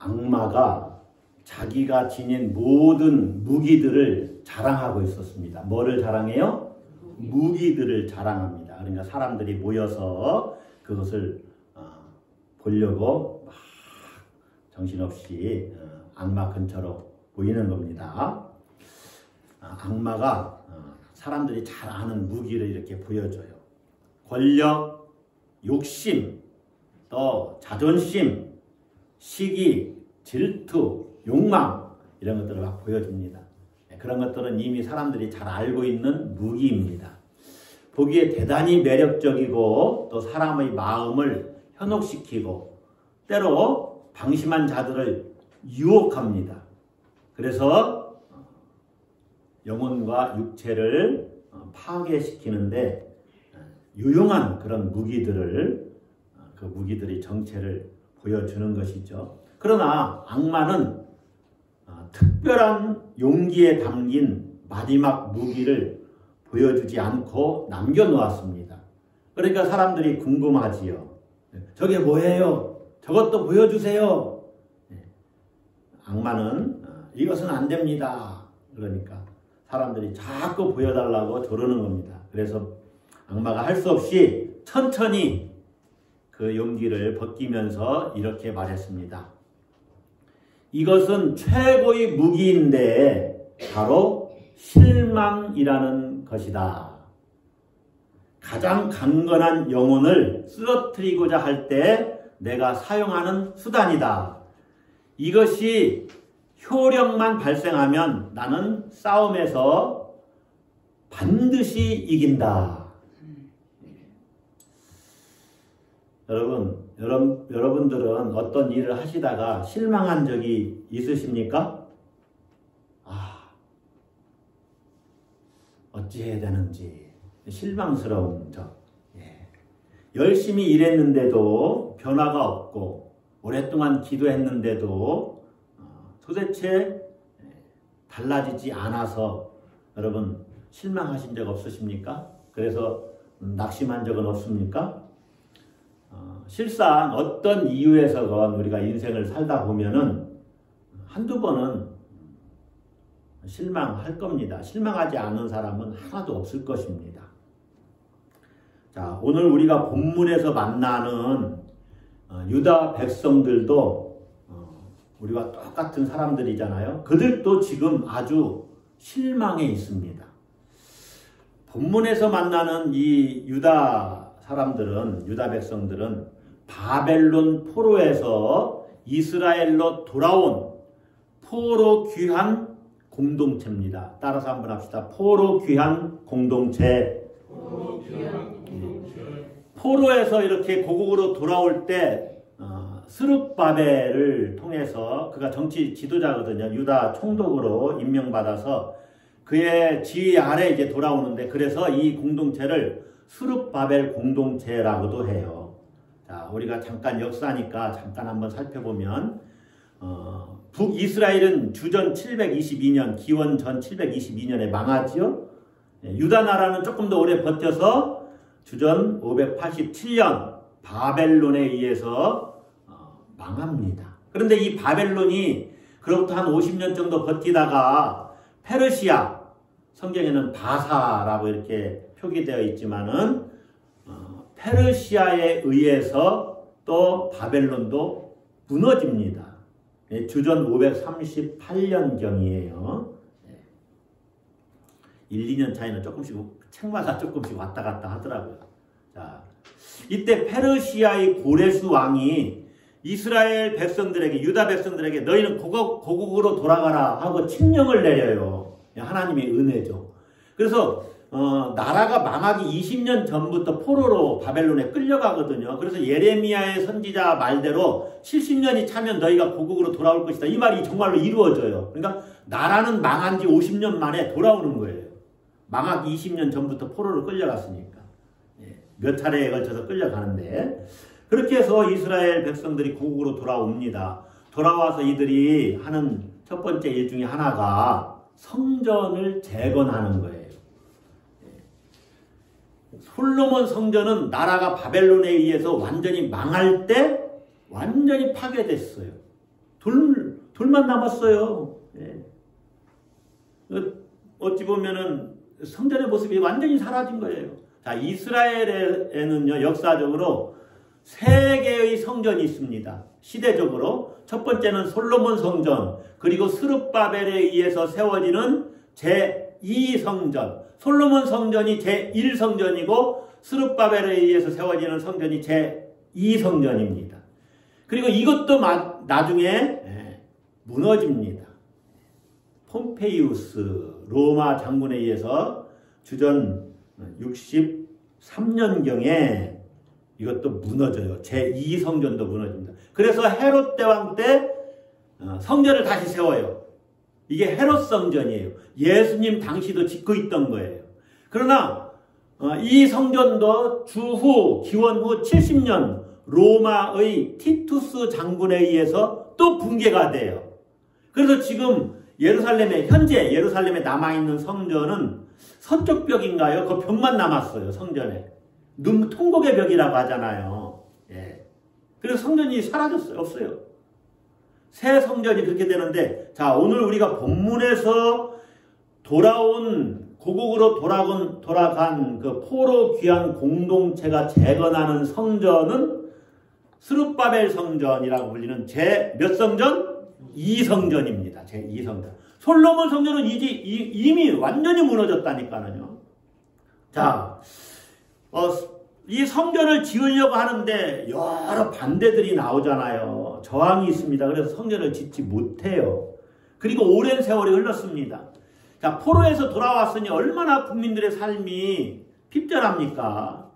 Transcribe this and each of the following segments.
악마가 자기가 지닌 모든 무기들을 자랑하고 있었습니다. 뭐를 자랑해요? 무기들을 자랑합니다. 그러니까 사람들이 모여서 그것을 보려고 막 정신없이 악마 근처로 모이는 겁니다. 악마가 사람들이 잘 아는 무기를 이렇게 보여줘요. 권력, 욕심, 또 자존심, 시기, 질투, 욕망 이런 것들을 막 보여줍니다. 그런 것들은 이미 사람들이 잘 알고 있는 무기입니다. 보기에 대단히 매력적이고 또 사람의 마음을 현혹시키고 때로 방심한 자들을 유혹합니다. 그래서 영혼과 육체를 파괴시키는데 유용한 그런 무기들을 그 무기들의 정체를 보여주는 것이죠. 그러나 악마는 특별한 용기에 담긴 마지막 무기를 보여주지 않고 남겨놓았습니다. 그러니까 사람들이 궁금하지요. 저게 뭐예요? 저것도 보여주세요. 악마는 이것은 안 됩니다. 그러니까 사람들이 자꾸 보여달라고 조르는 겁니다. 그래서 악마가 할 수 없이 천천히 그 용기를 벗기면서 이렇게 말했습니다. 이것은 최고의 무기인데 바로 실망이라는 것이다. 가장 강건한 영혼을 쓰러뜨리고자 할 때 내가 사용하는 수단이다. 이것이 효력만 발생하면 나는 싸움에서 반드시 이긴다. 여러분들은 어떤 일을 하시다가 실망한 적이 있으십니까? 어찌해야 되는지 실망스러운 적. 열심히 일했는데도 변화가 없고 오랫동안 기도했는데도 도대체 달라지지 않아서 여러분 실망하신 적 없으십니까? 그래서 낙심한 적은 없습니까? 실상 어떤 이유에서건 우리가 인생을 살다 보면은 한두 번은 실망할 겁니다. 실망하지 않는 사람은 하나도 없을 것입니다. 자, 오늘 우리가 본문에서 만나는 유다 백성들도 우리와 똑같은 사람들이잖아요. 그들도 지금 아주 실망해 있습니다. 본문에서 만나는 이 유다 사람들은, 유다 백성들은 바벨론 포로에서 이스라엘로 돌아온 포로 귀한 공동체입니다. 따라서 한번 합시다. 포로 귀한 공동체. 포로에서 이렇게 고국으로 돌아올 때 스룹바벨을 통해서, 그가 정치 지도자거든요. 유다 총독으로 임명받아서 그의 지휘 아래 이제 돌아오는데, 그래서 이 공동체를 스룹바벨 공동체라고도 해요. 자, 우리가 잠깐 역사니까 잠깐 한번 살펴보면, 북이스라엘은 주전 722년, 기원 전 722년에 망하지요. 유다 나라는 조금 더 오래 버텨서 주전 587년 바벨론에 의해서 망합니다. 그런데 이 바벨론이 그로부터 한 50년 정도 버티다가 페르시아, 성경에는 바사라고 이렇게 표기되어 있지만은 페르시아에 의해서 또 바벨론도 무너집니다. 주전 538년경이에요. 1, 2년 차이는 조금씩, 책마다 조금씩 왔다 갔다 하더라고요. 자, 이때 페르시아의 고레스 왕이 이스라엘 백성들에게, 유다 백성들에게 너희는 고국으로 돌아가라 하고 칙령을 내려요. 하나님의 은혜죠. 그래서 나라가 망하기 20년 전부터 포로로 바벨론에 끌려가거든요. 그래서 예레미야의 선지자 말대로 70년이 차면 너희가 고국으로 돌아올 것이다. 이 말이 정말로 이루어져요. 그러니까 나라는 망한 지 50년 만에 돌아오는 거예요. 망하기 20년 전부터 포로로 끌려갔으니까. 몇 차례에 걸쳐서 끌려가는데, 그렇게 해서 이스라엘 백성들이 고국으로 돌아옵니다. 돌아와서 이들이 하는 첫 번째 일 중에 하나가 성전을 재건하는 거예요. 솔로몬 성전은 나라가 바벨론에 의해서 완전히 망할 때 완전히 파괴됐어요. 둘만 남았어요. 예. 어찌 보면은 성전의 모습이 완전히 사라진 거예요. 자, 이스라엘에는요, 역사적으로 세 개의 성전이 있습니다. 시대적으로. 첫 번째는 솔로몬 성전, 그리고 스룹바벨에 의해서 세워지는 제2성전. 솔로몬 성전이 제1성전이고, 스룹바벨에 의해서 세워지는 성전이 제2성전입니다. 그리고 이것도 나중에 무너집니다. 폼페이우스 로마 장군에 의해서 주전 63년경에 이것도 무너져요. 제2성전도 무너집니다. 그래서 헤롯 대왕 때 성전을 다시 세워요. 이게 헤롯 성전이에요. 예수님 당시도 짓고 있던 거예요. 그러나 이 성전도 기원 후 70년 로마의 티투스 장군에 의해서 또 붕괴가 돼요. 그래서 지금 현재 예루살렘에 남아있는 성전은 서쪽 벽인가요? 그 벽만 남았어요. 성전에. 통곡의 벽이라고 하잖아요. 예. 그래서 성전이 사라졌어요. 없어요. 새 성전이 그렇게 되는데, 자, 오늘 우리가 본문에서 고국으로 돌아간 그 포로 귀환 공동체가 재건하는 성전은 스룹바벨 성전이라고 불리는 몇 성전? 2성전입니다. 제2성전. 솔로몬 성전은 이미 완전히 무너졌다니까요. 자, 이 성전을 지으려고 하는데 여러 반대들이 나오잖아요. 저항이 있습니다. 그래서 성전을 짓지 못해요. 그리고 오랜 세월이 흘렀습니다. 자, 포로에서 돌아왔으니 얼마나 국민들의 삶이 핍절합니까?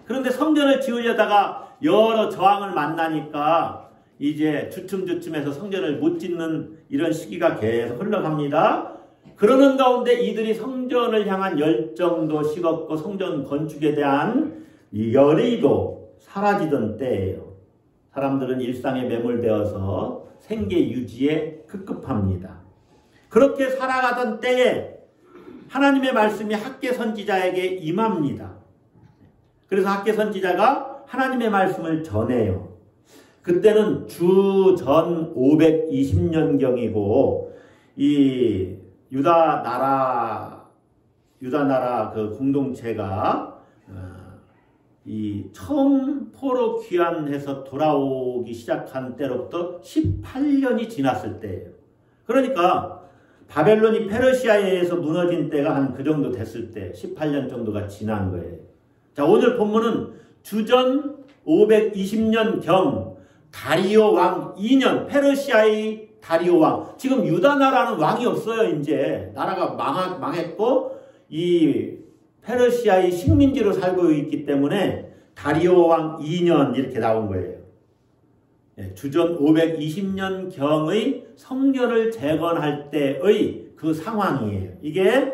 그런데 성전을 지으려다가 여러 저항을 만나니까 이제 주춤주춤해서 성전을 못 짓는 이런 시기가 계속 흘러갑니다. 그러는 가운데 이들이 성전을 향한 열정도 식었고 성전 건축에 대한 열의도 사라지던 때예요. 사람들은 일상에 매몰되어서 생계 유지에 급급합니다. 그렇게 살아가던 때에 하나님의 말씀이 학개 선지자에게 임합니다. 그래서 학개 선지자가 하나님의 말씀을 전해요. 그때는 주전 520년경이고 이 유다 나라 그 공동체가 이 처음 포로 귀환해서 돌아오기 시작한 때로부터 18년이 지났을 때예요. 그러니까 바벨론이 페르시아에 의해서 무너진 때가 한 그 정도 됐을 때 18년 정도가 지난 거예요. 자, 오늘 본문은 주전 520년경 다리오 왕 2년, 페르시아의 다리오 왕. 지금 유다 나라는 왕이 없어요. 이제 나라가 망했고 이 페르시아의 식민지로 살고 있기 때문에 다리오 왕 2년 이렇게 나온 거예요. 주전 520년경의 성전을 재건할 때의 그 상황이에요. 이게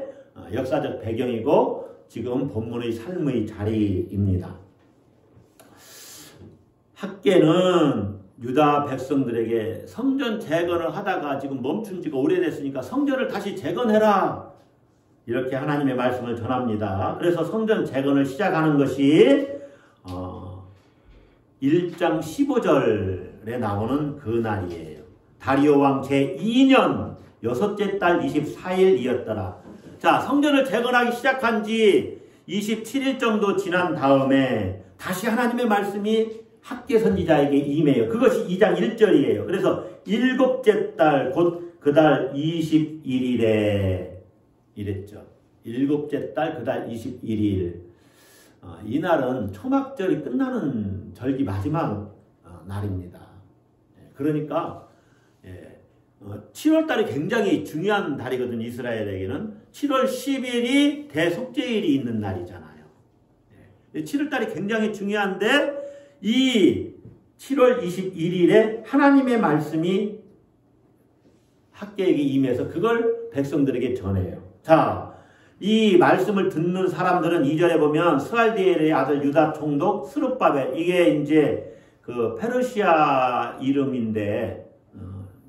역사적 배경이고 지금 본문의 삶의 자리입니다. 학개는 유다 백성들에게 성전 재건을 하다가 지금 멈춘 지가 오래됐으니까 성전을 다시 재건해라. 이렇게 하나님의 말씀을 전합니다. 그래서 성전 재건을 시작하는 것이 1장 15절에 나오는 그 날이에요. 다리오 왕 제2년 6째 달 24일이었더라. 자, 성전을 재건하기 시작한 지 27일 정도 지난 다음에 다시 하나님의 말씀이 학개 선지자에게 임해요. 그것이 2장 1절이에요. 그래서 7째 달 곧 그 달 21일에 이랬죠. 7째 달 그 달 21일. 이날은 초막절이 끝나는 절기 마지막 날입니다. 그러니까 7월달이 굉장히 중요한 달이거든요. 이스라엘에게는 7월 10일이 대속죄일이 있는 날이잖아요. 7월달이 굉장히 중요한데 이 7월 21일에 하나님의 말씀이 학개에게 임해서 그걸 백성들에게 전해요. 자, 이 말씀을 듣는 사람들은 2절에 보면 스알디엘의 아들 유다 총독 스룹바벨, 이게 이제 그 페르시아 이름인데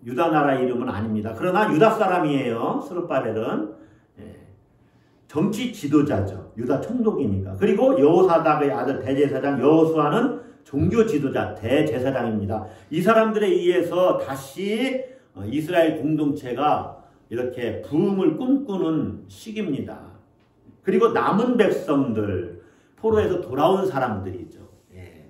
유다 나라 이름은 아닙니다. 그러나 유다 사람이에요. 스룹바벨은 정치 지도자죠. 유다 총독이니까. 그리고 여호사닥의 아들 대제사장 여호수아는 종교 지도자, 대제사장입니다. 이 사람들에 의해서 다시 이스라엘 공동체가 이렇게 부흥을 꿈꾸는 시기입니다. 그리고 남은 백성들, 포로에서 돌아온 사람들이죠. 예.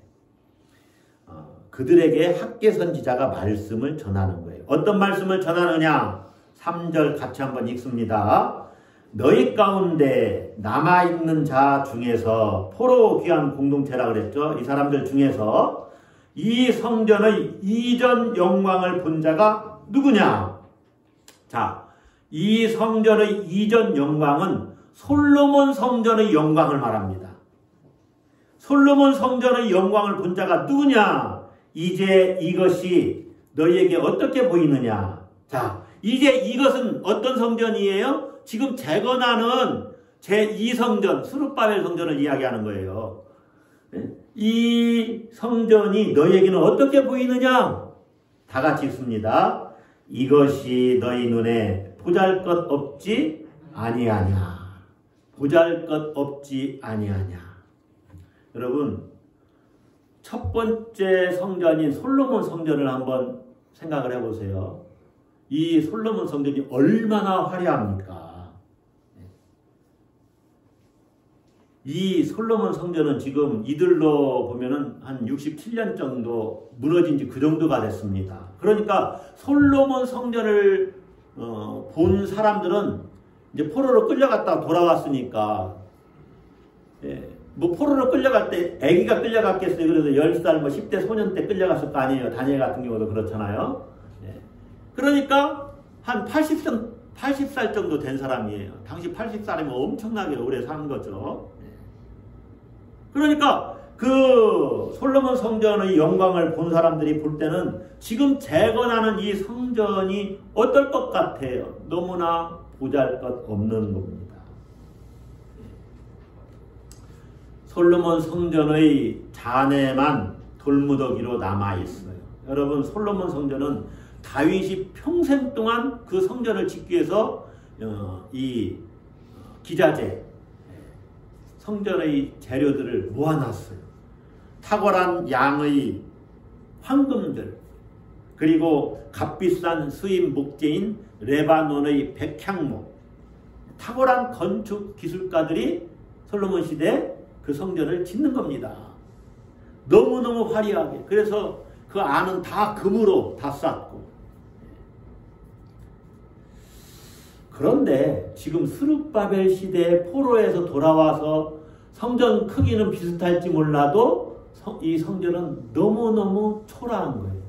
그들에게 학개 선지자가 말씀을 전하는 거예요. 어떤 말씀을 전하느냐? 3절 같이 한번 읽습니다. 너희 가운데 남아있는 자 중에서, 포로 귀한 공동체라 그랬죠. 이 사람들 중에서 이 성전의 이전 영광을 본 자가 누구냐? 자, 이 성전의 이전 영광은 솔로몬 성전의 영광을 말합니다. 솔로몬 성전의 영광을 본 자가 누구냐? 이제 이것이 너희에게 어떻게 보이느냐? 자, 이제 이것은 어떤 성전이에요? 지금 재건하는 제2성전, 스룹바벨 성전을 이야기하는 거예요. 이 성전이 너희에게는 어떻게 보이느냐? 다 같이 읽습니다. 이것이 너희 눈에 보잘것없지 아니하냐. 보잘것없지 아니하냐. 여러분, 첫 번째 성전인 솔로몬 성전을 한번 생각을 해보세요. 이 솔로몬 성전이 얼마나 화려합니까? 이 솔로몬 성전은 지금 이들로 보면은 한 67년 정도 무너진 지 그 정도가 됐습니다. 그러니까 솔로몬 성전을 본 사람들은 이제 포로로 끌려갔다가 돌아왔으니까, 예, 뭐 포로로 끌려갈 때 아기가 끌려갔겠어요. 그래서 10살 뭐 10대 소년 때 끌려갔을 거 아니에요. 다니엘 같은 경우도 그렇잖아요. 예. 그러니까 한 80살 정도 된 사람이에요. 당시 80살이면 엄청나게 오래 산 거죠. 그러니까 그 솔로몬 성전의 영광을 본 사람들이 볼 때는 지금 재건하는 이 성전이 어떨 것 같아요? 너무나 보잘것없는 겁니다. 솔로몬 성전의 잔해만 돌무더기로 남아있어요. 여러분, 솔로몬 성전은 다윗이 평생 동안 그 성전을 짓기 위해서 이 기자재, 성전의 재료들을 모아놨어요. 탁월한 양의 황금들, 그리고 값비싼 수입 목재인 레바논의 백향목, 탁월한 건축 기술가들이 솔로몬 시대에 그 성전을 짓는 겁니다. 너무너무 화려하게. 그래서 그 안은 다 금으로 다 쌌고. 그런데 지금 스룹바벨 시대에 포로에서 돌아와서 성전 크기는 비슷할지 몰라도 이 성전은 너무너무 초라한 거예요.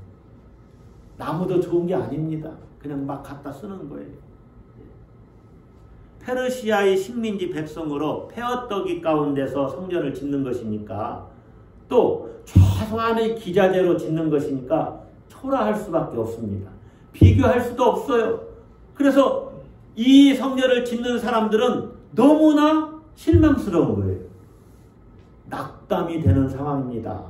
나무도 좋은 게 아닙니다. 그냥 막 갖다 쓰는 거예요. 페르시아의 식민지 백성으로 페어떡이 가운데서 성전을 짓는 것이니까, 또 최소한의 기자재로 짓는 것이니까 초라할 수밖에 없습니다. 비교할 수도 없어요. 그래서 이 성전을 짓는 사람들은 너무나 실망스러운 거예요. 낙담이 되는 상황입니다.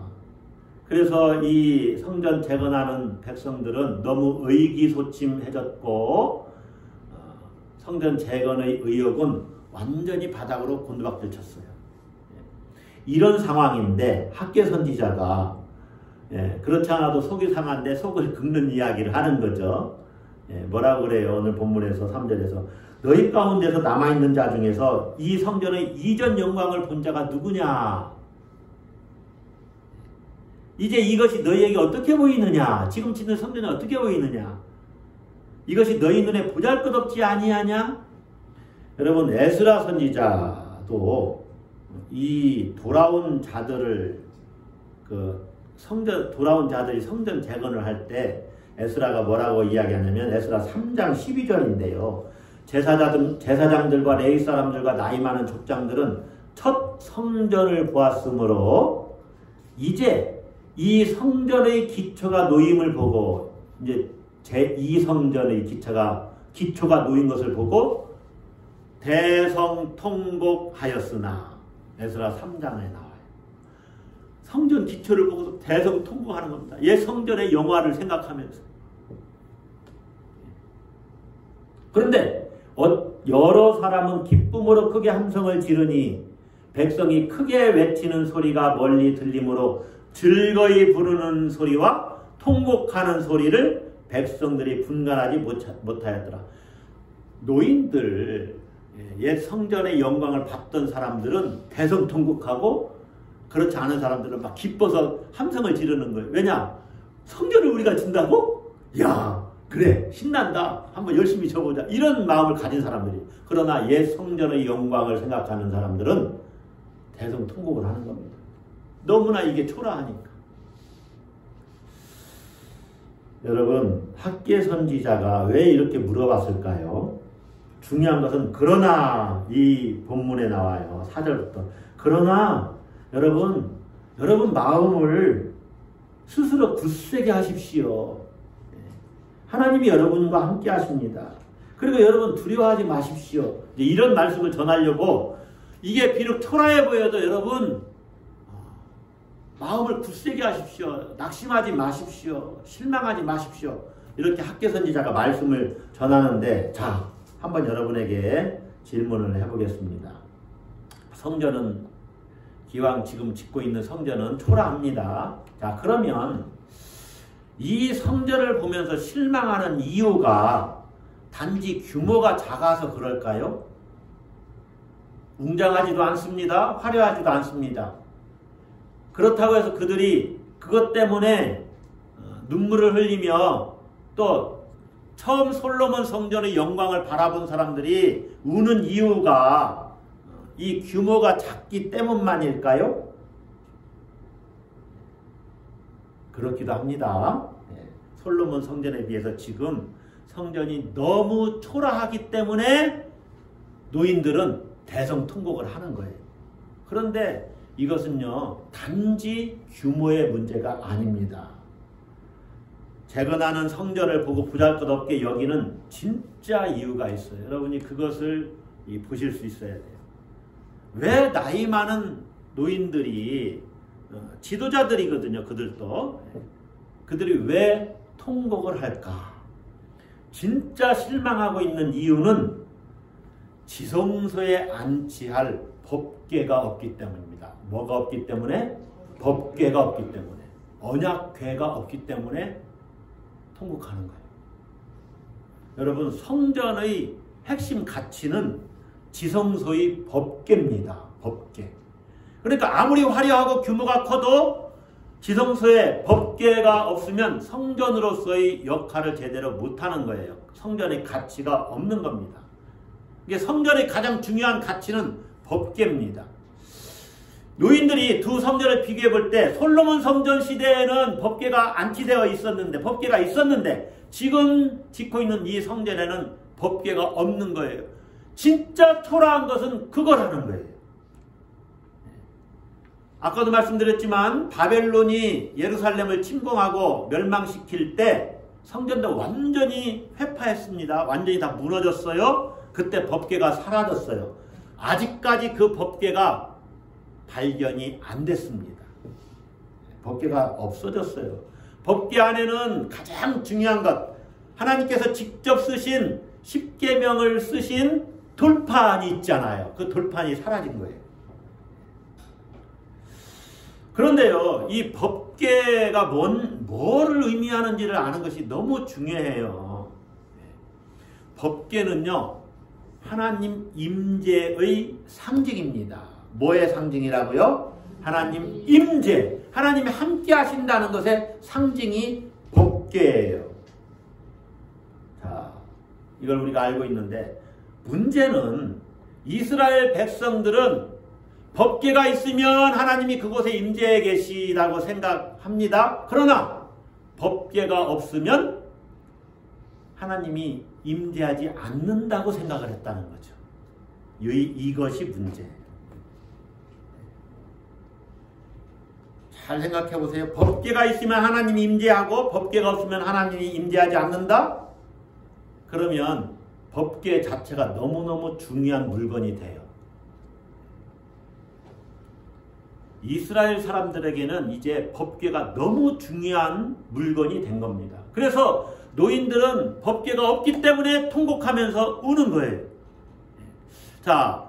그래서 이 성전 재건하는 백성들은 너무 의기소침해졌고, 성전 재건의 의욕은 완전히 바닥으로 곤두박질 쳤어요. 이런 상황인데 학개 선지자가, 그렇지 않아도 속이 상한데 속을 긁는 이야기를 하는 거죠. 뭐라고 그래요? 오늘 본문에서 3절에서 너희 가운데서 남아있는 자 중에서 이 성전의 이전 영광을 본 자가 누구냐? 이제 이것이 너희에게 어떻게 보이느냐? 지금 짓는 성전이 어떻게 보이느냐? 이것이 너희 눈에 보잘것없지 아니하냐? 여러분, 에스라 선지자도 이 돌아온 자들을 돌아온 자들이 성전 재건을 할 때 에스라가 뭐라고 이야기하냐면 에스라 3장 12절인데요. 제사장들과 레위 사람들과 나이 많은 족장들은 첫 성전을 보았으므로 이제 이 성전의 기초가 놓임을 보고, 이제 제2성전의 기초가 놓인 것을 보고 대성통곡하였으나, 에스라 3장에 나와요. 성전 기초를 보고서 대성통곡하는 겁니다. 옛 성전의 영화를 생각하면서. 그런데 여러 사람은 기쁨으로 크게 함성을 지르니 백성이 크게 외치는 소리가 멀리 들리므로 즐거이 부르는 소리와 통곡하는 소리를 백성들이 분간하지 못하였더라. 노인들, 옛 성전의 영광을 받던 사람들은 대성통곡하고 그렇지 않은 사람들은 막 기뻐서 함성을 지르는 거예요. 왜냐? 성전을 우리가 진다고? 야, 그래, 신난다. 한번 열심히 쳐보자. 이런 마음을 가진 사람들이. 그러나 옛 성전의 영광을 생각하는 사람들은 대성통곡을 하는 겁니다. 너무나 이게 초라하니까. 여러분, 학계 선지자가 왜 이렇게 물어봤을까요? 중요한 것은 그러나 이 본문에 나와요. 4절부터. 그러나 여러분 마음을 스스로 굳세게 하십시오. 하나님이 여러분과 함께 하십니다. 그리고 여러분 두려워하지 마십시오. 이런 말씀을 전하려고 이게 비록 초라해 보여도 여러분 마음을 굳세게 하십시오. 낙심하지 마십시오. 실망하지 마십시오. 이렇게 학계 선지자가 말씀을 전하는데 자, 한번 여러분에게 질문을 해보겠습니다. 성전은 기왕 지금 짓고 있는 성전은 초라합니다. 자, 그러면 이 성전을 보면서 실망하는 이유가 단지 규모가 작아서 그럴까요? 웅장하지도 않습니다. 화려하지도 않습니다. 그렇다고 해서 그들이 그것 때문에 눈물을 흘리며 또 처음 솔로몬 성전의 영광을 바라본 사람들이 우는 이유가 이 규모가 작기 때문만일까요? 그렇기도 합니다. 솔로몬 성전에 비해서 지금 성전이 너무 초라하기 때문에 노인들은 대성통곡을 하는 거예요. 그런데 이것은요, 단지 규모의 문제가 아닙니다. 재건하는 성전을 보고 보잘것없게 여기는 진짜 이유가 있어요. 여러분이 그것을 보실 수 있어야 돼요. 왜 나이 많은 노인들이 지도자들이거든요. 그들이 왜 통곡을 할까? 진짜 실망하고 있는 이유는 지성소에 안치할 법궤가 없기 때문입니다. 뭐가 없기 때문에? 법궤가 없기 때문에. 언약궤가 없기 때문에 통곡하는 거예요. 여러분, 성전의 핵심 가치는 지성소의 법궤입니다. 법궤. 그러니까 아무리 화려하고 규모가 커도 지성소에 법궤가 없으면 성전으로서의 역할을 제대로 못하는 거예요. 성전의 가치가 없는 겁니다. 이게 성전의 가장 중요한 가치는 법궤입니다. 노인들이 두 성전을 비교해 볼 때 솔로몬 성전 시대에는 법궤가 안치되어 있었는데, 법궤가 있었는데 지금 짓고 있는 이 성전에는 법궤가 없는 거예요. 진짜 초라한 것은 그거라는 거예요. 아까도 말씀드렸지만 바벨론이 예루살렘을 침공하고 멸망시킬 때 성전도 완전히 회파했습니다. 완전히 다 무너졌어요. 그때 법궤가 사라졌어요. 아직까지 그 법궤가 발견이 안 됐습니다. 법궤가 없어졌어요. 법궤 안에는 가장 중요한 것, 하나님께서 직접 쓰신 십계명을 쓰신 돌판이 있잖아요. 그 돌판이 사라진 거예요. 그런데요, 이 법궤가 뭐를 의미하는지를 아는 것이 너무 중요해요. 법궤는요, 하나님 임재의 상징입니다. 뭐의 상징이라고요? 하나님 임재, 하나님이 함께 하신다는 것의 상징이 법궤예요. 자, 이걸 우리가 알고 있는데 문제는 이스라엘 백성들은 법궤가 있으면 하나님이 그곳에 임재해 계시다고 생각합니다. 그러나 법궤가 없으면 하나님이 임재하지 않는다고 생각을 했다는 거죠. 이것이 문제예요. 잘 생각해 보세요. 법궤가 있으면 하나님이 임재하고 법궤가 없으면 하나님이 임재하지 않는다? 그러면 법궤 자체가 너무너무 중요한 물건이 돼요. 이스라엘 사람들에게는 이제 법궤가 너무 중요한 물건이 된 겁니다. 그래서 노인들은 법궤가 없기 때문에 통곡하면서 우는 거예요. 자,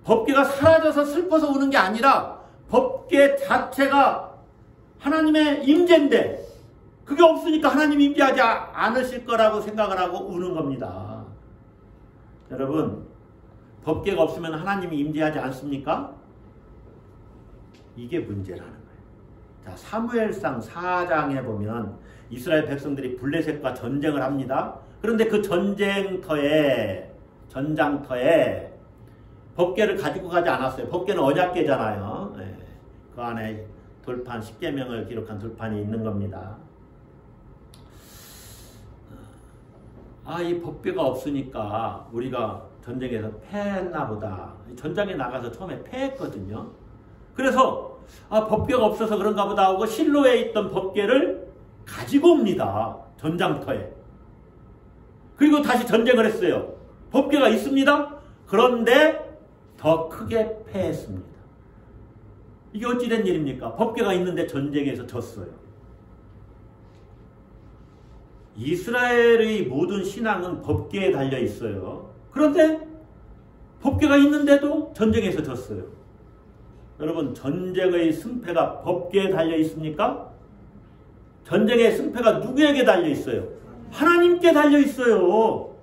법궤가 사라져서 슬퍼서 우는 게 아니라 법궤 자체가 하나님의 임재인데 그게 없으니까 하나님 임재하지 않으실 거라고 생각을 하고 우는 겁니다. 여러분, 법궤가 없으면 하나님이 임재하지 않습니까? 이게 문제라는 거예요. 자, 사무엘상 4장에 보면 이스라엘 백성들이 블레셋과 전쟁을 합니다. 그런데 그 전장터에 법궤를 가지고 가지 않았어요. 법궤는 언약궤잖아요. 네. 그 안에 돌판, 10계명을 기록한 돌판이 있는 겁니다. 이 법궤가 없으니까 우리가 전쟁에서 패했나 보다. 전장에 나가서 처음에 패했거든요. 그래서 법궤가 없어서 그런가 보다 하고 실로에 있던 법궤를 가지고 옵니다. 전장터에. 그리고 다시 전쟁을 했어요. 법궤가 있습니다. 그런데 더 크게 패했습니다. 이게 어찌된 일입니까? 법궤가 있는데 전쟁에서 졌어요. 이스라엘의 모든 신앙은 법궤에 달려 있어요. 그런데 법궤가 있는데도 전쟁에서 졌어요. 여러분, 전쟁의 승패가 법궤에 달려 있습니까? 전쟁의 승패가 누구에게 달려 있어요? 하나님께 달려 있어요.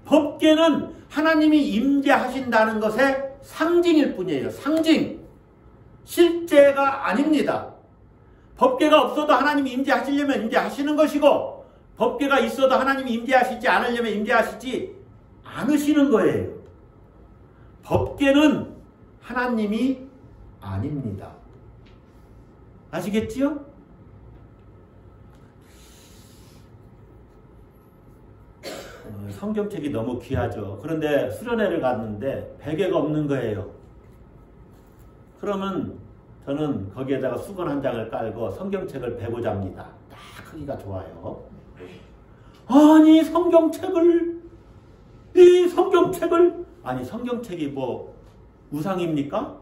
법궤는 하나님이 임재하신다는 것의 상징일 뿐이에요. 상징. 실제가 아닙니다. 법궤가 없어도 하나님이 임재하시려면 임재하시는 것이고, 법궤가 있어도 하나님이 임재하시지 않으려면 임재하시지 않으시는 거예요. 법궤는 하나님이 아닙니다. 아시겠지요? 성경책이 너무 귀하죠. 그런데 수련회를 갔는데 베개가 없는 거예요. 그러면 저는 거기에다가 수건 한 장을 깔고 성경책을 베고 잡니다. 딱 크기가 좋아요. 아니 성경책을 아니 성경책이 뭐 우상입니까?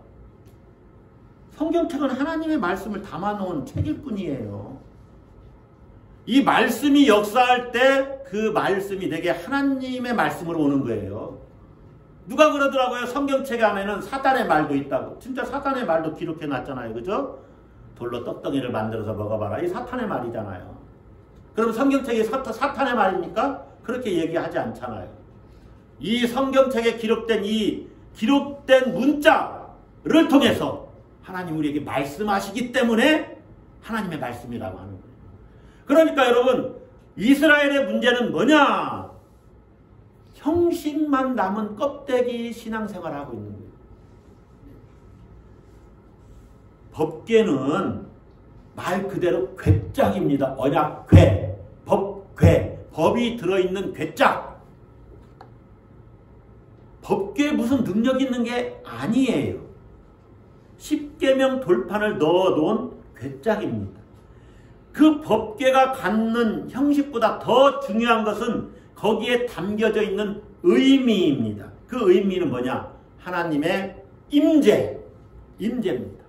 성경책은 하나님의 말씀을 담아놓은 책일 뿐이에요. 이 말씀이 역사할 때 그 말씀이 내게 하나님의 말씀으로 오는 거예요. 누가 그러더라고요. 성경책 안에는 사탄의 말도 있다고. 진짜 사탄의 말도 기록해 놨잖아요. 그죠? 돌로 떡덩이를 만들어서 먹어봐라. 이 사탄의 말이잖아요. 그럼 성경책이 사탄의 말입니까? 그렇게 얘기하지 않잖아요. 이 성경책에 기록된 문자를 통해서 하나님 우리에게 말씀하시기 때문에 하나님의 말씀이라고 하는 거예요. 그러니까 여러분, 이스라엘의 문제는 뭐냐? 형식만 남은 껍데기 신앙생활을 하고 있는 거예요. 법궤는 말 그대로 궤짝입니다. 언약궤, 법궤, 법이 들어있는 궤짝. 법궤에 무슨 능력 있는 게 아니에요. 10계명 돌판을 넣어놓은 궤짝입니다. 그 법궤가 갖는 형식보다 더 중요한 것은 거기에 담겨져 있는 의미입니다. 그 의미는 뭐냐? 하나님의 임재입니다.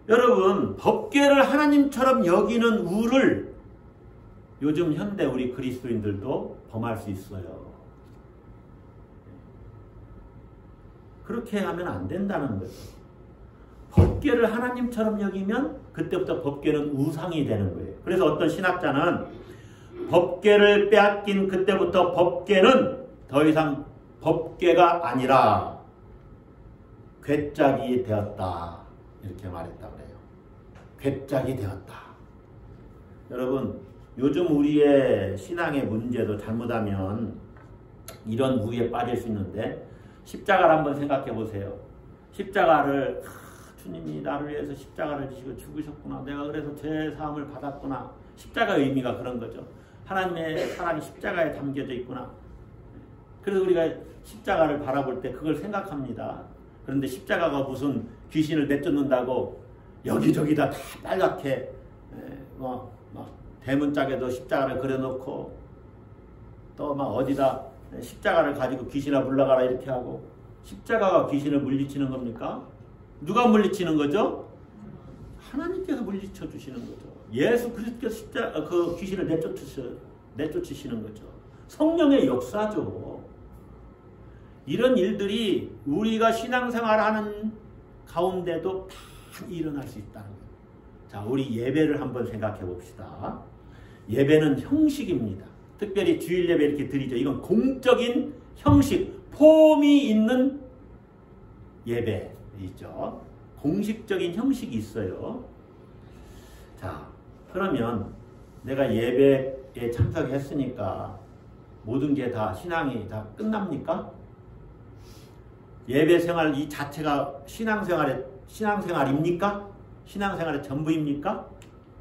여러분, 법궤를 하나님처럼 여기는 우를 요즘 현대 우리 그리스도인들도 범할 수 있어요. 그렇게 하면 안 된다는 거죠. 법궤를 하나님처럼 여기면 그때부터 법궤는 우상이 되는 거예요. 그래서 어떤 신학자는 법궤를 빼앗긴 그때부터 법궤는 더 이상 법궤가 아니라 궤짝이 되었다. 이렇게 말했다고 그래요. 궤짝이 되었다. 여러분, 요즘 우리의 신앙의 문제도 잘못하면 이런 무리에 빠질 수 있는데, 십자가를 한번 생각해 보세요. 십자가를 주님이 나를 위해서 십자가를 지시고 죽으셨구나. 내가 그래서 죄 사함을 받았구나. 십자가의 의미가 그런 거죠. 하나님의 사랑이 십자가에 담겨져 있구나. 그래서 우리가 십자가를 바라볼 때 그걸 생각합니다. 그런데 십자가가 무슨 귀신을 내쫓는다고 여기저기다 다 빨갛게 막 대문짝에도 십자가를 그려놓고 또 막 어디다 십자가를 가지고 귀신아 물러가라 이렇게 하고, 십자가가 귀신을 물리치는 겁니까? 누가 물리치는 거죠? 하나님께서 물리쳐 주시는 거죠. 예수 그리스도께서 그 귀신을 내쫓으시는 거죠. 성령의 역사죠. 이런 일들이 우리가 신앙생활하는 가운데도 다 일어날 수 있다는 거예요. 자, 우리 예배를 한번 생각해 봅시다. 예배는 형식입니다. 특별히 주일 예배 이렇게 드리죠. 이건 공적인 형식, 폼이 있는 예배이죠. 공식적인 형식이 있어요. 자, 그러면 내가 예배에 참석했으니까 모든 게 다 신앙이 다 끝납니까? 예배 생활 이 자체가 신앙생활입니까? 신앙생활의 전부입니까?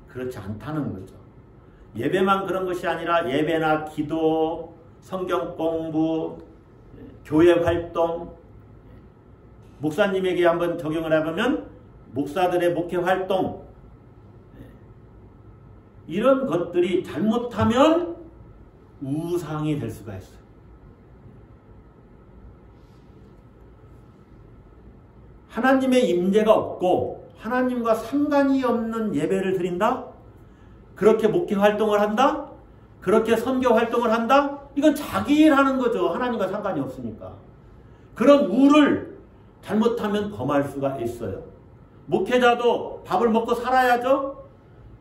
그렇지 않다는 거죠. 예배만 그런 것이 아니라 예배나 기도, 성경 공부, 교회 활동, 목사님에게 한번 적용을 해보면 목사들의 목회 활동, 이런 것들이 잘못하면 우상이 될 수가 있어요. 하나님의 임재가 없고 하나님과 상관이 없는 예배를 드린다? 그렇게 목회 활동을 한다? 그렇게 선교 활동을 한다? 이건 자기 일 하는 거죠. 하나님과 상관이 없으니까. 그런 우를 잘못하면 범할 수가 있어요. 목회자도 밥을 먹고 살아야죠.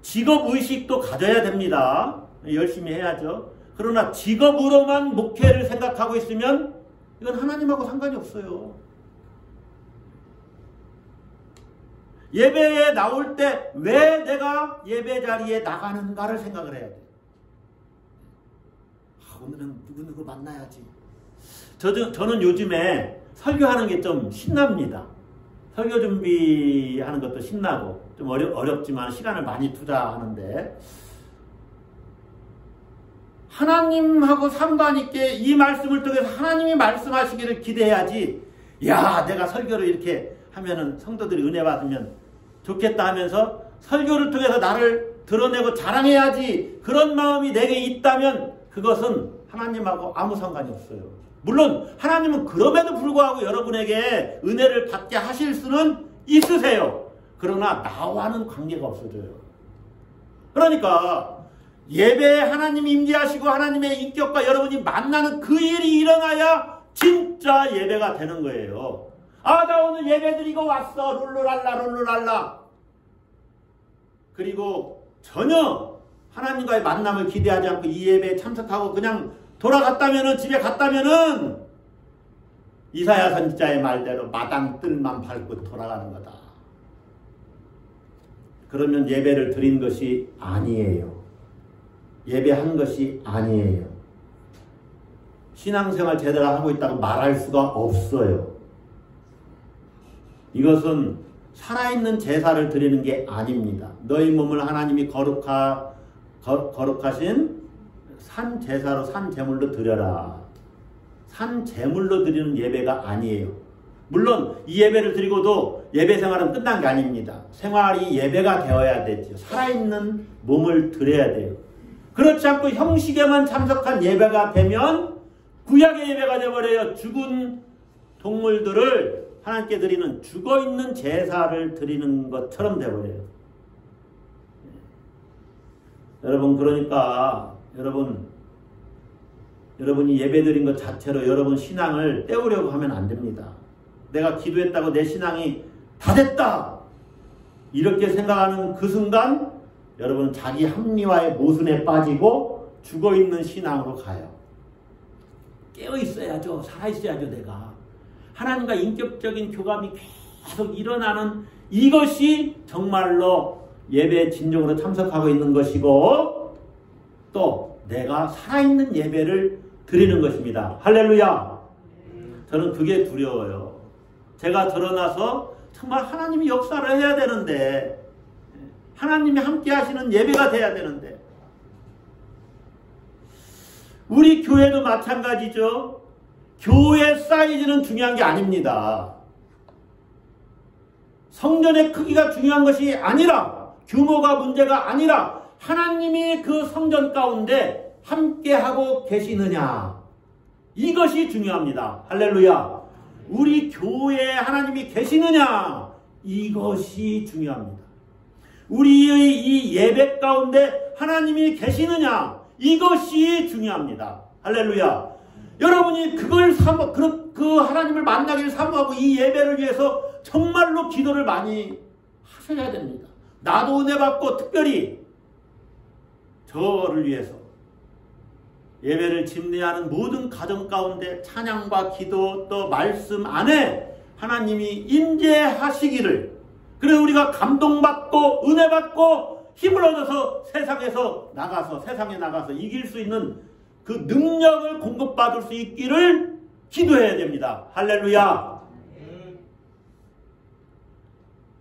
직업의식도 가져야 됩니다. 열심히 해야죠. 그러나 직업으로만 목회를 생각하고 있으면 이건 하나님하고 상관이 없어요. 예배에 나올 때 왜 내가 예배 자리에 나가는가를 생각을 해야 돼요. 오늘은 누구누구 만나야지. 저는 요즘에 설교하는 게 좀 신납니다. 설교 준비하는 것도 신나고 좀 어렵지만 시간을 많이 투자하는데 하나님하고 상관있게 이 말씀을 통해서 하나님이 말씀하시기를 기대해야지. 야, 내가 설교를 이렇게 하면은 성도들이 은혜 받으면 좋겠다 하면서 설교를 통해서 나를 드러내고 자랑해야지. 그런 마음이 내게 있다면 그것은 하나님하고 아무 상관이 없어요. 물론 하나님은 그럼에도 불구하고 여러분에게 은혜를 받게 하실 수는 있으세요. 그러나 나와는 관계가 없어져요. 그러니까 예배에 하나님이 임재하시고 하나님의 인격과 여러분이 만나는 그 일이 일어나야 진짜 예배가 되는 거예요. 아, 나 오늘 예배 드리고 왔어. 룰루랄라. 그리고 전혀 하나님과의 만남을 기대하지 않고 이 예배에 참석하고 그냥 돌아갔다면은, 집에 갔다면은 이사야 선지자의 말대로 마당 뜰만 밟고 돌아가는 거다. 그러면 예배를 드린 것이 아니에요. 예배한 것이 아니에요. 신앙생활 제대로 하고 있다고 말할 수가 없어요. 이것은 살아있는 제사를 드리는 게 아닙니다. 너희 몸을 하나님이 거룩하신 산 제사로 산 제물로 드려라. 산 제물로 드리는 예배가 아니에요. 물론 이 예배를 드리고도 예배 생활은 끝난 게 아닙니다. 생활이 예배가 되어야 되죠. 살아있는 몸을 드려야 돼요. 그렇지 않고 형식에만 참석한 예배가 되면 구약의 예배가 되어버려요. 죽은 동물들을 하나님께 드리는 죽어있는 제사를 드리는 것처럼 되어버려요. 여러분, 그러니까 여러분이 예배 드린 것 자체로 여러분 신앙을 때우려고 하면 안 됩니다. 내가 기도했다고 내 신앙이 다 됐다 이렇게 생각하는 그 순간 여러분은 자기 합리화의 모순에 빠지고 죽어있는 신앙으로 가요. 깨어있어야죠. 살아있어야죠. 내가 하나님과 인격적인 교감이 계속 일어나는 이것이 정말로 예배에 진정으로 참석하고 있는 것이고 또 내가 살아있는 예배를 드리는 것입니다. 할렐루야. 저는 그게 두려워요. 제가 드러나서 정말 하나님이 역사를 해야 되는데 하나님이 함께 하시는 예배가 돼야 되는데 우리 교회도 마찬가지죠. 교회 사이즈는 중요한 게 아닙니다. 성전의 크기가 중요한 것이 아니라 규모가 문제가 아니라 하나님이 그 성전 가운데 함께하고 계시느냐 이것이 중요합니다. 할렐루야. 우리 교회에 하나님이 계시느냐 이것이 중요합니다. 우리의 이 예배 가운데 하나님이 계시느냐 이것이 중요합니다. 할렐루야. 여러분이 그걸 그 하나님을 만나기를 사모하고 이 예배를 위해서 정말로 기도를 많이 하셔야 됩니다. 나도 은혜 받고 특별히 저를 위해서 예배를 집례하는 모든 가정 가운데 찬양과 기도 또 말씀 안에 하나님이 임재하시기를, 그래 우리가 감동받고 은혜 받고 힘을 얻어서 세상에 나가서 이길 수 있는 그 능력을 공급받을 수 있기를 기도해야 됩니다. 할렐루야.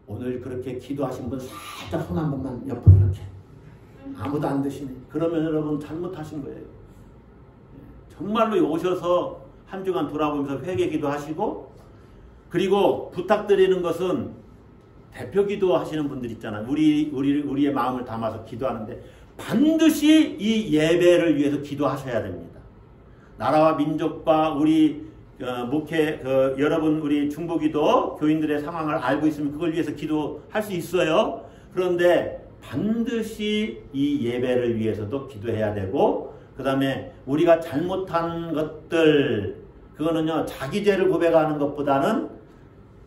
오늘 그렇게 기도하신 분 살짝 손 한 번만 옆으로 이렇게. 아무도 안 드시네. 그러면 여러분 잘못하신 거예요. 정말로 오셔서 한 주간 돌아보면서 회개 기도하시고, 그리고 부탁드리는 것은 대표 기도하시는 분들 있잖아요. 우리의 마음을 담아서 기도하는데 반드시 이 예배를 위해서 기도하셔야 됩니다. 나라와 민족과 우리 목회 여러분 우리 중보기도 교인들의 상황을 알고 있으면 그걸 위해서 기도할 수 있어요. 그런데 반드시 이 예배를 위해서도 기도해야 되고, 그 다음에 우리가 잘못한 것들, 그거는요 자기 죄를 고백하는 것보다는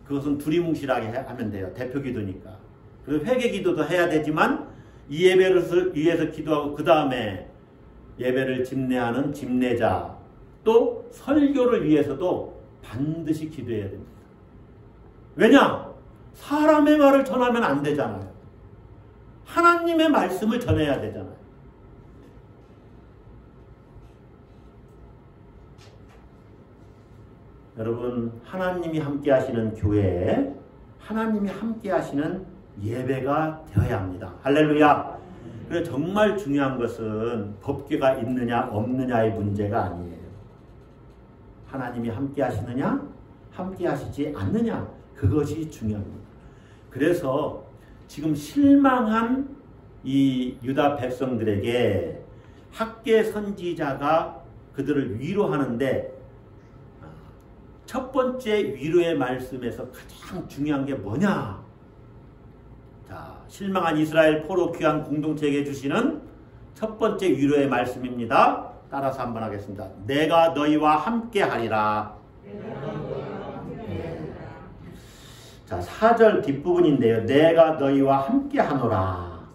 그것은 두리뭉실하게 하면 돼요. 대표 기도니까. 그리고 회개 기도도 해야 되지만 이 예배를 위해서 기도하고, 그 다음에 예배를 집례하는 집례자, 또 설교를 위해서도 반드시 기도해야 됩니다. 왜냐? 사람의 말을 전하면 안 되잖아요. 하나님의 말씀을 전해야 되잖아요. 여러분, 하나님이 함께 하시는 교회에 하나님이 함께 하시는 예배가 되어야 합니다. 할렐루야. 그래서 정말 중요한 것은 법궤가 있느냐 없느냐의 문제가 아니에요. 하나님이 함께 하시느냐 함께 하시지 않느냐, 그것이 중요합니다. 그래서 지금 실망한 이 유다 백성들에게 학개 선지자가 그들을 위로하는데, 첫 번째 위로의 말씀에서 가장 중요한 게 뭐냐? 자, 실망한 이스라엘 포로 귀한 공동체에게 주시는 첫 번째 위로의 말씀입니다. 따라서 한번 하겠습니다. 내가 너희와 함께 하리라. 자, 4절 뒷부분인데요. 내가 너희와 함께 하노라.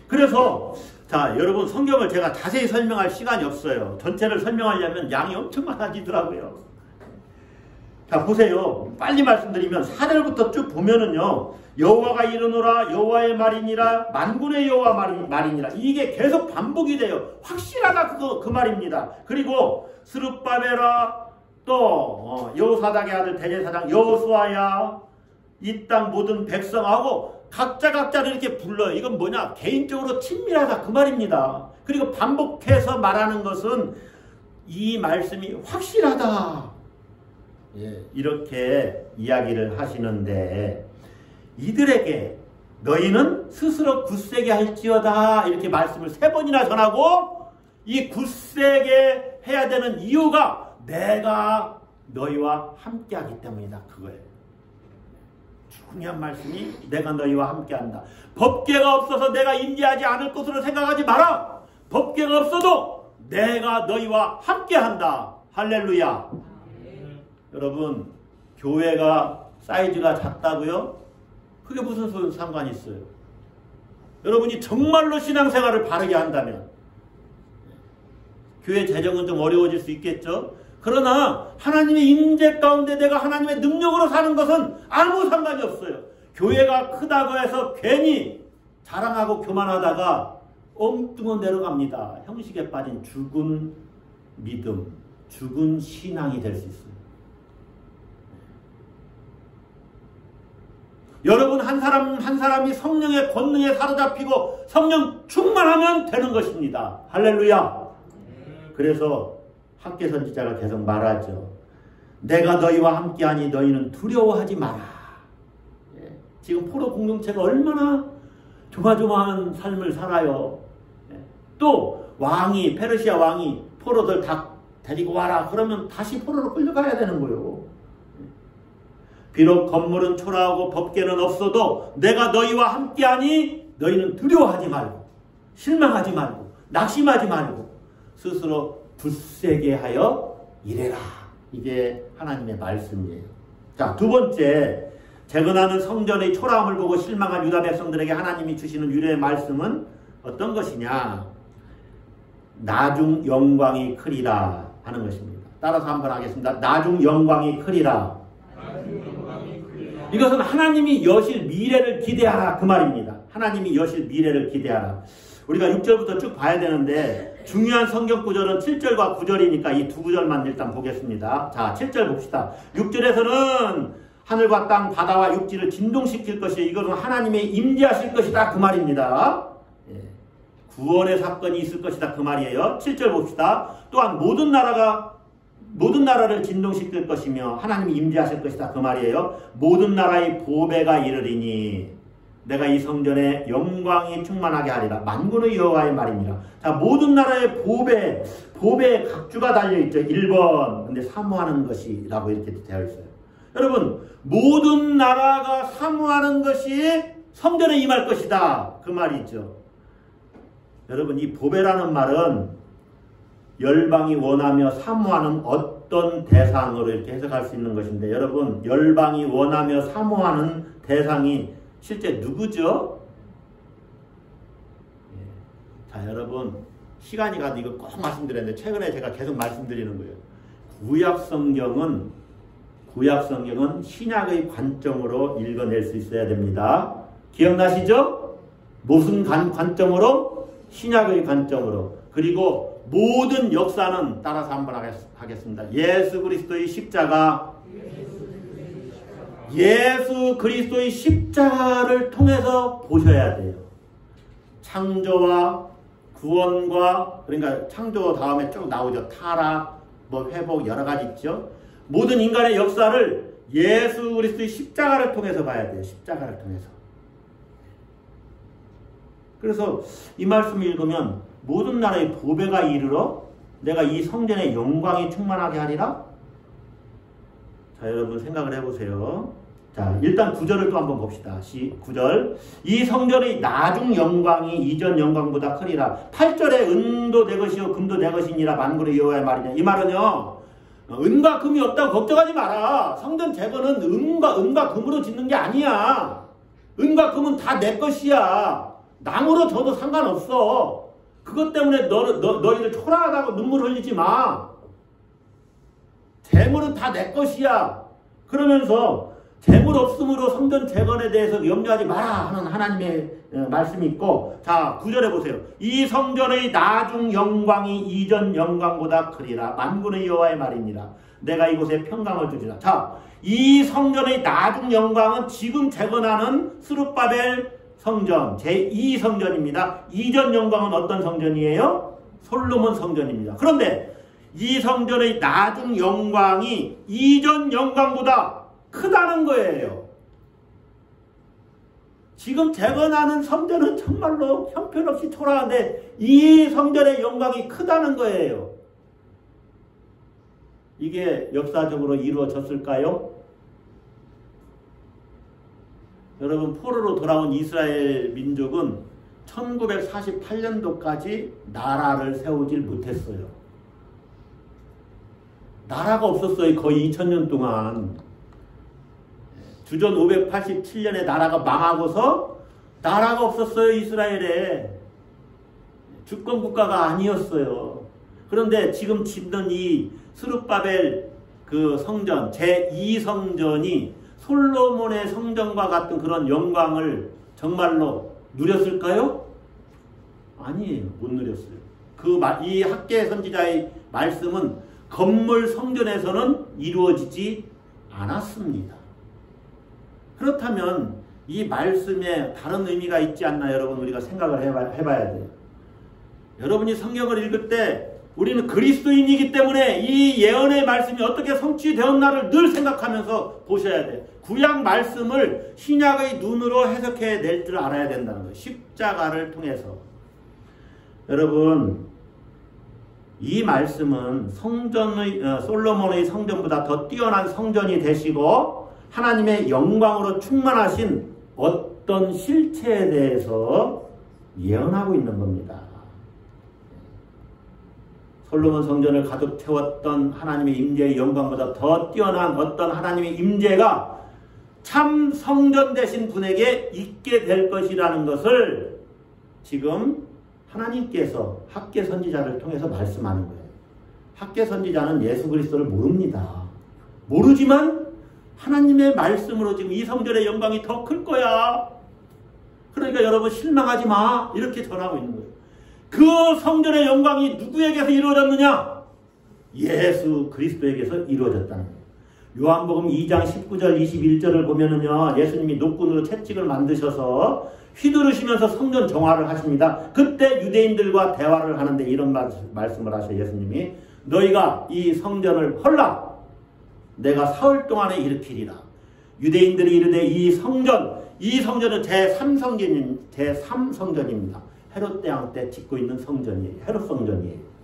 그래서 자, 여러분 성경을 제가 자세히 설명할 시간이 없어요. 전체를 설명하려면 양이 엄청 많아지더라고요. 자, 보세요. 빨리 말씀드리면 4절부터 쭉 보면은요. 여호와가 이르노라 여호와의 말이니라 만군의 여호와 말이니라. 이게 계속 반복이 돼요. 확실하다 그 말입니다. 그리고 스룹바벨아, 또 여호사닥의 아들 대제사장 여호수아야, 이 땅 모든 백성하고 각자를 이렇게 불러요. 이건 뭐냐? 개인적으로 친밀하다 그 말입니다. 그리고 반복해서 말하는 것은 이 말씀이 확실하다, 이렇게 이야기를 하시는데, 이들에게 너희는 스스로 굳세게 할지어다 이렇게 말씀을 3번이나 전하고, 이 굳세게 해야 되는 이유가 내가 너희와 함께하기 때문이다, 그거예요. 중요한 말씀이 내가 너희와 함께한다. 법궤가 없어서 내가 임재하지 않을 것으로 생각하지 마라. 법궤가 없어도 내가 너희와 함께한다. 할렐루야. 여러분, 교회가 사이즈가 작다고요? 그게 무슨 상관이 있어요? 여러분이 정말로 신앙생활을 바르게 한다면, 교회 재정은 좀 어려워질 수 있겠죠? 그러나 하나님의 임재 가운데 내가 하나님의 능력으로 사는 것은 아무 상관이 없어요. 교회가 크다고 해서 괜히 자랑하고 교만하다가 엉뚱어 내려갑니다. 형식에 빠진 죽은 믿음, 죽은 신앙이 될 수 있어요. 여러분, 한 사람이 성령의 권능에 사로잡히고 성령 충만하면 되는 것입니다. 할렐루야. 그래서 학개 선지자가 계속 말하죠. 내가 너희와 함께하니 너희는 두려워하지 마라. 지금 포로 공동체가 얼마나 조마조마한 삶을 살아요. 또 페르시아 왕이 포로들 다 데리고 와라 그러면 다시 포로로 끌려가야 되는 거예요. 비록 건물은 초라하고 법궤는 없어도 내가 너희와 함께하니 너희는 두려워하지 말고 실망하지 말고 낙심하지 말고 스스로 굳세게 하여 일해라. 이게 하나님의 말씀이에요. 자, 두 번째, 재건하는 성전의 초라함을 보고 실망한 유다 백성들에게 하나님이 주시는 위로의 말씀은 어떤 것이냐? 나중 영광이 크리라 하는 것입니다. 따라서 한번 하겠습니다. 나중 영광이 크리라. 이것은 하나님이 여실 미래를 기대하라 그 말입니다. 하나님이 여실 미래를 기대하라. 우리가 6절부터 쭉 봐야 되는데 중요한 성경 구절은 7절과 9절이니까 이 두 구절만 일단 보겠습니다. 자, 7절 봅시다. 6절에서는 하늘과 땅, 바다와 육지를 진동시킬 것이 이것은 하나님의 임재하실 것이다 그 말입니다. 구원의 사건이 있을 것이다 그 말이에요. 7절 봅시다. 또한 모든 나라를 진동시킬 것이며 하나님이 임재하실 것이다 그 말이에요. 모든 나라의 보배가 이르리니 내가 이 성전에 영광이 충만하게 하리라. 만군의 여호와의 말입니다. 자, 모든 나라의 보배에 각주가 달려있죠. 1번. 근데 사모하는 것이라고 이렇게 되어 있어요. 여러분, 모든 나라가 사모하는 것이 성전에 임할 것이다 그 말이죠. 여러분, 이 보배라는 말은 열방이 원하며 사모하는 어떤 대상으로 이렇게 해석할 수 있는 것인데, 여러분, 열방이 원하며 사모하는 대상이 실제 누구죠? 자, 여러분, 시간이 가도 이거 꼭 말씀드렸는데 최근에 제가 계속 말씀드리는 거예요. 구약 성경은 신약의 관점으로 읽어낼 수 있어야 됩니다. 기억나시죠? 무슨 관점으로? 신약의 관점으로. 그리고 모든 역사는 따라서 한번 하겠습니다. 예수 그리스도의 십자가를 통해서 보셔야 돼요. 창조와 구원과, 그러니까 창조 다음에 쭉 나오죠. 타락, 회복 여러 가지 있죠. 모든 인간의 역사를 예수 그리스도의 십자가를 통해서 봐야 돼요. 십자가를 통해서. 그래서 이 말씀을 읽으면 모든 나라의 보배가 이르러 내가 이 성전의 영광이 충만하게 하리라. 자, 여러분 생각을 해보세요. 자, 일단 9절을 또 한번 봅시다. 9절. 이 성전의 나중 영광이 이전 영광보다 크리라. 8절에 은도 내 것이요 금도 내 것이니라 만군의 여호와의 말이냐. 이 말은요, 은과 금이 없다고 걱정하지 마라. 성전 재건은 은과 금으로 짓는 게 아니야. 은과 금은 다 내 것이야. 나무로 줘도 상관없어. 그것 때문에 너희들 초라하다고 눈물 흘리지 마. 재물은 다 내 것이야. 그러면서 재물 없음으로 성전 재건에 대해서 염려하지 마라 하는 하나님의 말씀이 있고, 자, 9절에 보세요. 이 성전의 나중 영광이 이전 영광보다 크리라. 만군의 여호와의 말이니라. 내가 이곳에 평강을 주리라. 자, 이 성전의 나중 영광은 지금 재건하는 스룹바벨 성전, 제2성전입니다. 이전 영광은 어떤 성전이에요? 솔로몬 성전입니다. 그런데 이 성전의 나중 영광이 이전 영광보다 크다는 거예요. 지금 재건하는 성전은 정말로 형편없이 초라한데 이 성전의 영광이 크다는 거예요. 이게 역사적으로 이루어졌을까요? 여러분, 포로로 돌아온 이스라엘 민족은 1948년도까지 나라를 세우질 못했어요. 나라가 없었어요. 거의 2000년 동안. 주전 587년에 나라가 망하고서 나라가 없었어요. 이스라엘에. 주권국가가 아니었어요. 그런데 지금 짓는 이 스룹바벨 그 성전, 제2성전이 솔로몬의 성전과 같은 그런 영광을 정말로 누렸을까요? 아니에요. 못 누렸어요. 이 학개 선지자의 말씀은 건물 성전에서는 이루어지지 않았습니다. 그렇다면 이 말씀에 다른 의미가 있지 않나 여러분 우리가 생각을 해봐야 돼요. 여러분이 성경을 읽을 때 우리는 그리스도인이기 때문에 이 예언의 말씀이 어떻게 성취되었나를 늘 생각하면서 보셔야 돼요. 구약 말씀을 신약의 눈으로 해석해 낼 줄 알아야 된다는 거예요. 십자가를 통해서. 여러분, 이 말씀은 솔로몬의 성전보다 더 뛰어난 성전이 되시고 하나님의 영광으로 충만하신 어떤 실체에 대해서 예언하고 있는 겁니다. 솔로몬 성전을 가득 채웠던 하나님의 임재의 영광보다 더 뛰어난 어떤 하나님의 임재가 참 성전 되신 분에게 있게 될 것이라는 것을 지금 하나님께서 학개 선지자를 통해서 말씀하는 거예요. 학개 선지자는 예수 그리스도를 모릅니다. 모르지만 하나님의 말씀으로 지금 이 성전의 영광이 더 클 거야. 그러니까 여러분 실망하지 마. 이렇게 전하고 있는 거예요. 그 성전의 영광이 누구에게서 이루어졌느냐? 예수 그리스도에게서 이루어졌다는 거예요. 요한복음 2장 19절 21절을 보면은요, 예수님이 노끈으로 채찍을 만드셔서 휘두르시면서 성전 정화를 하십니다. 그때 유대인들과 대화를 하는데 이런 말씀을 하셔요. 예수님이 너희가 이 성전을 헐라 내가 사흘 동안에 일으키리라. 유대인들이 이르되 이 성전은 제3성전입니다. 헤롯 대왕 때 짓고 있는 성전이에요. 헤롯 성전이에요.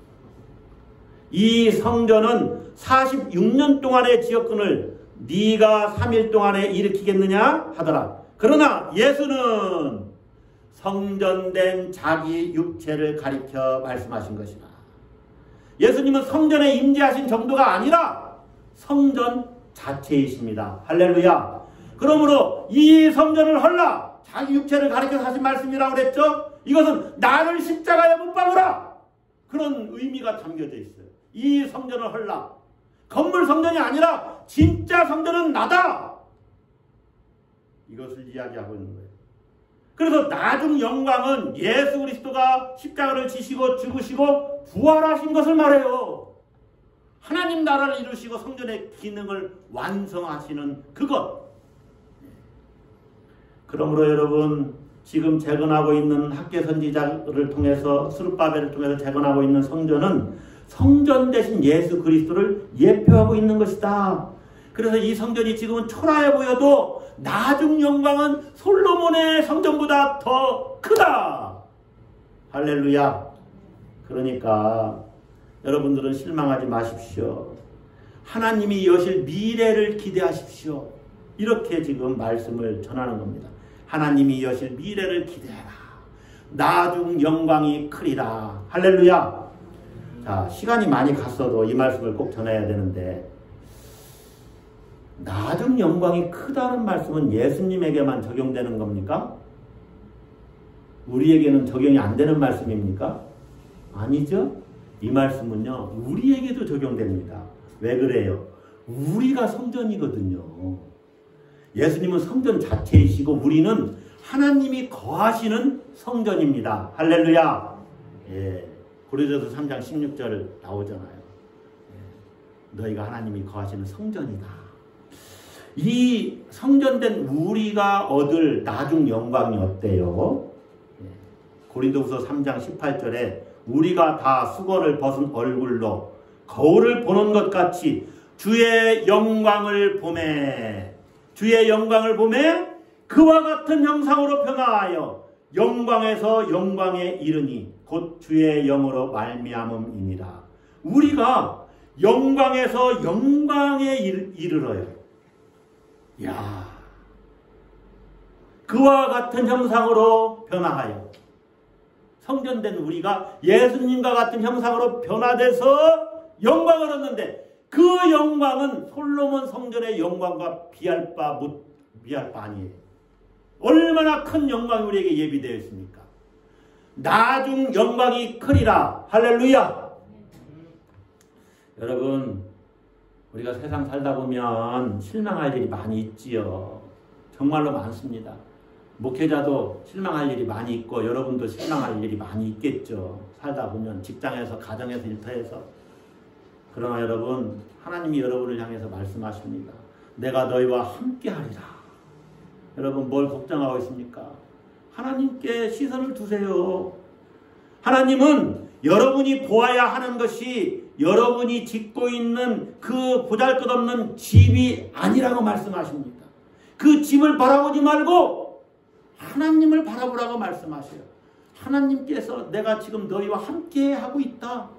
이 성전은 46년 동안의 지역군을 네가 3일 동안에 일으키겠느냐 하더라. 그러나 예수는 성전된 자기 육체를 가리켜 말씀하신 것이다. 예수님은 성전에 임재하신 정도가 아니라 성전 자체이십니다. 할렐루야. 그러므로 이 성전을 헐라 자기 육체를 가리켜서 하신 말씀이라고 그랬죠. 이것은 나를 십자가에 못 박으라 그런 의미가 담겨져 있어요. 이 성전을 헐라. 건물 성전이 아니라 진짜 성전은 나다. 이것을 이야기하고 있는 거예요. 그래서 나중 영광은 예수 그리스도가 십자가를 지시고 죽으시고 부활하신 것을 말해요. 하나님 나라를 이루시고 성전의 기능을 완성하시는 그것. 그러므로 여러분 지금 재건하고 있는 학개 선지자를 통해서 스룹바벨을 통해서 재건하고 있는 성전은 성전 대신 예수 그리스도를 예표하고 있는 것이다. 그래서 이 성전이 지금은 초라해 보여도 나중 영광은 솔로몬의 성전보다 더 크다. 할렐루야. 그러니까 여러분들은 실망하지 마십시오. 하나님이 여실 미래를 기대하십시오. 이렇게 지금 말씀을 전하는 겁니다. 하나님이 여실 미래를 기대하라. 나중 영광이 크리라. 할렐루야. 자, 시간이 많이 갔어도 이 말씀을 꼭 전해야 되는데 나중 영광이 크다는 말씀은 예수님에게만 적용되는 겁니까? 우리에게는 적용이 안 되는 말씀입니까? 아니죠? 이 말씀은요, 우리에게도 적용됩니다. 왜 그래요? 우리가 성전이거든요. 예수님은 성전 자체이시고 우리는 하나님이 거하시는 성전입니다. 할렐루야. 예, 고린도서 3장 16절 나오잖아요. 예, 너희가 하나님이 거하시는 성전이다. 이 성전된 우리가 얻을 나중 영광이 어때요? 예, 고린도서 3장 18절에 우리가 다 수건을 벗은 얼굴로 거울을 보는 것 같이 주의 영광을 보매 그와 같은 형상으로 변화하여 영광에서 영광에 이르니 곧 주의 영으로 말미암음이니라. 우리가 영광에서 영광에 이르러요. 야, 그와 같은 형상으로 변화하여 성전된 우리가 예수님과 같은 형상으로 변화돼서 영광을 얻는데 그 영광은 솔로몬 성전의 영광과 비할 바 아니에요. 얼마나 큰 영광이 우리에게 예비되어 있습니까? 나중 영광이 크리라. 할렐루야. 여러분, 우리가 세상 살다 보면 실망할 일이 많이 있지요. 정말로 많습니다. 목회자도 실망할 일이 많이 있고 여러분도 실망할 일이 많이 있겠죠. 살다 보면 직장에서 가정에서 일터에서. 그러나 여러분, 하나님이 여러분을 향해서 말씀하십니다. 내가 너희와 함께하리라. 여러분 뭘 걱정하고 있습니까? 하나님께 시선을 두세요. 하나님은 여러분이 보아야 하는 것이 여러분이 짓고 있는 그 보잘것없는 집이 아니라고 말씀하십니다. 그 집을 바라보지 말고 하나님을 바라보라고 말씀하세요. 하나님께서 내가 지금 너희와 함께 하고 있다.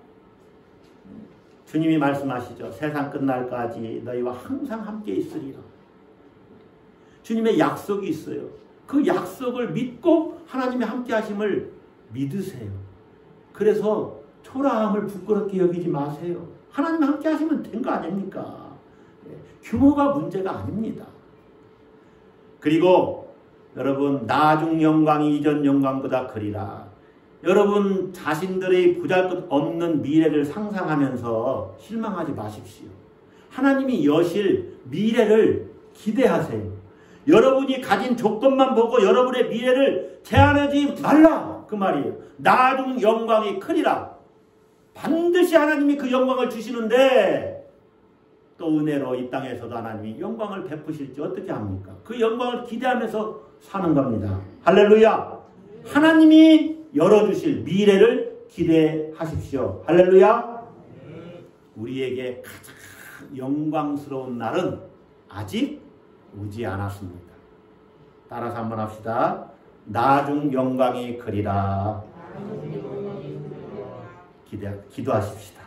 주님이 말씀하시죠. 세상 끝날까지 너희와 항상 함께 있으리라. 주님의 약속이 있어요. 그 약속을 믿고 하나님의 함께 하심을 믿으세요. 그래서 초라함을 부끄럽게 여기지 마세요. 하나님 함께 하시면 된 거 아닙니까? 규모가 문제가 아닙니다. 그리고 여러분 나중 영광이 이전 영광보다 크리라. 여러분 자신들의 보잘것없는 미래를 상상하면서 실망하지 마십시오. 하나님이 여실 미래를 기대하세요. 여러분이 가진 조건만 보고 여러분의 미래를 제한하지 말라 그 말이에요. 나중 영광이 크리라. 반드시 하나님이 그 영광을 주시는데 또 은혜로 이 땅에서도 하나님이 영광을 베푸실지 어떻게 합니까? 그 영광을 기대하면서 사는 겁니다. 할렐루야. 하나님이 열어주실 미래를 기대하십시오. 할렐루야. 우리에게 가장 영광스러운 날은 아직 오지 않았습니다. 따라서 한번 합시다. 나중 영광이 크리라. 기도하십시다.